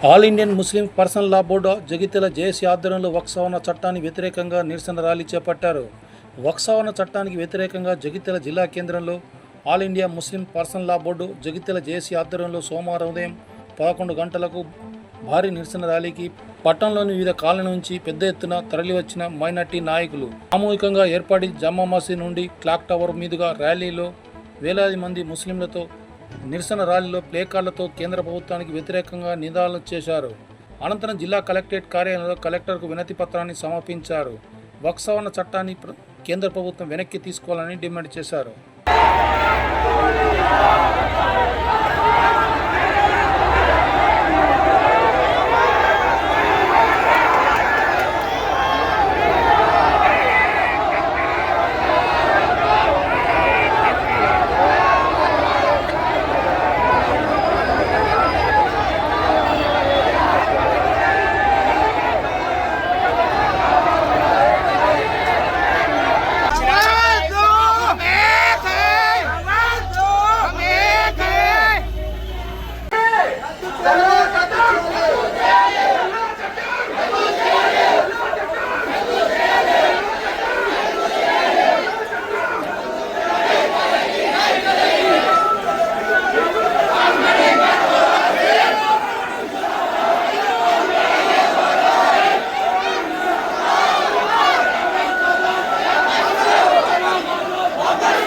All Indian ముస్లిం personal లా board Jagtial JAC ఆధ్వర్యంలో వక్ఫ్ సవరణ చట్టానికి వ్యతిరేకంగా నిరసన ర్యాలీ చేపట్టారు. వక్ఫ్ సవరణ చట్టానికి వ్యతిరేకంగా జగిత్యాల జిల్లా కేంద్రంలో ఆల్ ఇండియా ముస్లిం పర్సనల్ లా బోర్డు జగిత్యాల జేఏసీ ఆధ్వర్యంలో సోమవారం ఉదయం 11 గంటలకు భారీ నిరసన ర్యాలీకి పట్టణంలోని వివిధ కాలనీ నుంచి పెద్ద ఎత్తున తరలివచ్చిన మైనార్టీ నాయకులు సామూహికంగా ఏర్పడి జమ్మా మసీద్ నుండి క్లాక్ టవర్ మీదుగా ర్యాలీలో వేలాది మంది ముస్లింలతో నిరసన ర్యాలీలో ప్లేకార్డులతో కేంద్ర ప్రభుత్వానికి వ్యతిరేకంగా నినాదాలు చేశారు. అనంతరం జిల్లా కలెక్టరేట్ కార్యాలయంలో కలెక్టర్కు వినతి పత్రాన్ని సమర్పించారు. వక్ఫ్ సవరణ చట్టాన్ని కేంద్ర ప్రభుత్వం వెనక్కి తీసుకోవాలని డిమాండ్ చేశారు.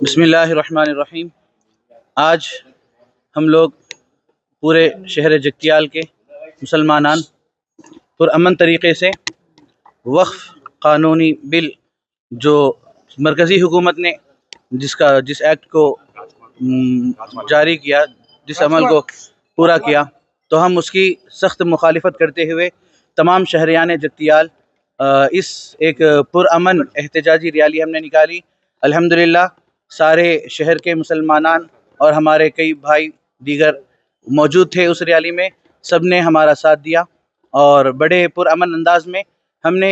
बिस्मिल्लाहिर्रहमानिर्रहीम। आज हम लोग पूरे शहर जगतियाल के मुसलमानान पुरअमन तरीक़े से वक्फ़ क़ानूनी बिल जो मरकज़ी हुकूमत ने जिस एक्ट को जारी किया, जिस अमल को पूरा किया, तो हम उसकी सख्त मुखालिफत करते हुए तमाम शहरियान जगतियाल इस एक पुरअमन एहतजाजी रैली हमने निकाली। अल्हम्दुलिल्लाह सारे शहर के मुसलमानान और हमारे कई भाई दीगर मौजूद थे उस रैली में। सब ने हमारा साथ दिया और बड़े पुरअमन अंदाज में हमने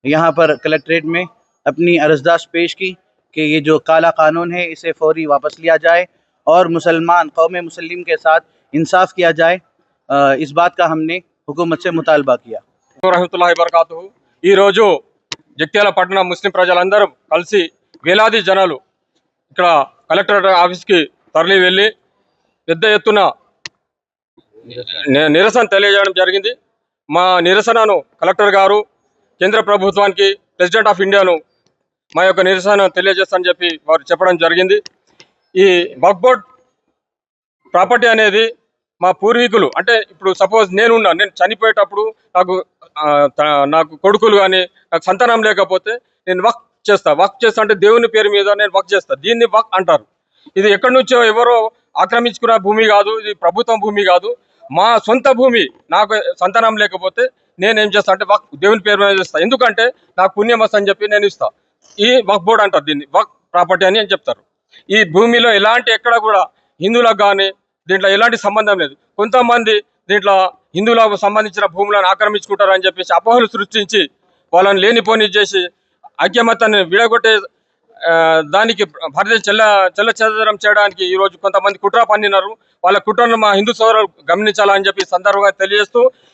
यहाँ पर कलेक्ट्रेट में अपनी अर्ज़दाश्त पेश की कि ये जो काला कानून है इसे फ़ौरी वापस लिया जाए और मुसलमान कौम मुस्लिम के साथ इंसाफ किया जाए। इस बात का हमने हुकूमत से मुतालबा किया। रहमतुल्लाहि वबरकातुहु। ఈ రోజు జగిత్యాల పట్టణ ముస్లిం ప్రజలందరూ కలిసి వేలాది జనాలు ఇక్కడ కలెక్టర్ ఆఫీస్కి తరలి వెళ్ళి పెద్ద ఎత్తున నిరసన తెలియజేయడం జరిగింది. మా నిరసనను కలెక్టర్ గారు కేంద్ర ప్రభుత్వానికి, ప్రెసిడెంట్ ఆఫ్ ఇండియాను మా యొక్క నిరసన తెలియజేస్తానని చెప్పి వారు చెప్పడం జరిగింది. ఈ వక్ఫ్ బోర్డ్ ప్రాపర్టీ అనేది మా పూర్వీకులు, అంటే ఇప్పుడు సపోజ్ నేను చనిపోయేటప్పుడు నాకు కొడుకులు కానీ నాకు సంతానం లేకపోతే నేను వక్ఫ్ చేస్తా అంటే దేవుని పేరు మీద నేను వక్ఫ్ చేస్తా. దీన్ని వక్ఫ్ అంటారు. ఇది ఎక్కడి నుంచో ఎవరో ఆక్రమించుకున్న భూమి కాదు, ఇది ప్రభుత్వం భూమి కాదు, మా సొంత భూమి. నాకు సంతానం లేకపోతే నేనేం చేస్తా అంటే వక్ఫ్ దేవుని పేరు మీద చేస్తా, ఎందుకంటే నాకు పుణ్యం వస్తుందని చెప్పి నేను ఇస్తా. ఈ వక్ఫ్ బోర్డ్ అంటారు, దీన్ని వక్ఫ్ ప్రాపర్టీ అని చెప్తారు. ఈ భూమిలో ఎలాంటి ఎక్కడ కూడా హిందువులకు కానీ దీంట్లో ఎలాంటి సంబంధం లేదు. కొంతమంది దీంట్లో హిందువులకు సంబంధించిన భూములను ఆక్రమించుకుంటారు అని చెప్పేసి అపోహలు సృష్టించి వాళ్ళని లేనిపోని చేసి ఐక్యమత్యాన్ని విడగొట్టే దానికి భారతదేశం చెల్ల చెదరం చేయడానికి ఈరోజు కొంతమంది కుట్ర పన్నినారు. వాళ్ళ కుట్రను మా హిందూ సోదరులు గమనించాలని చెప్పి సందర్భంగా తెలియజేస్తూ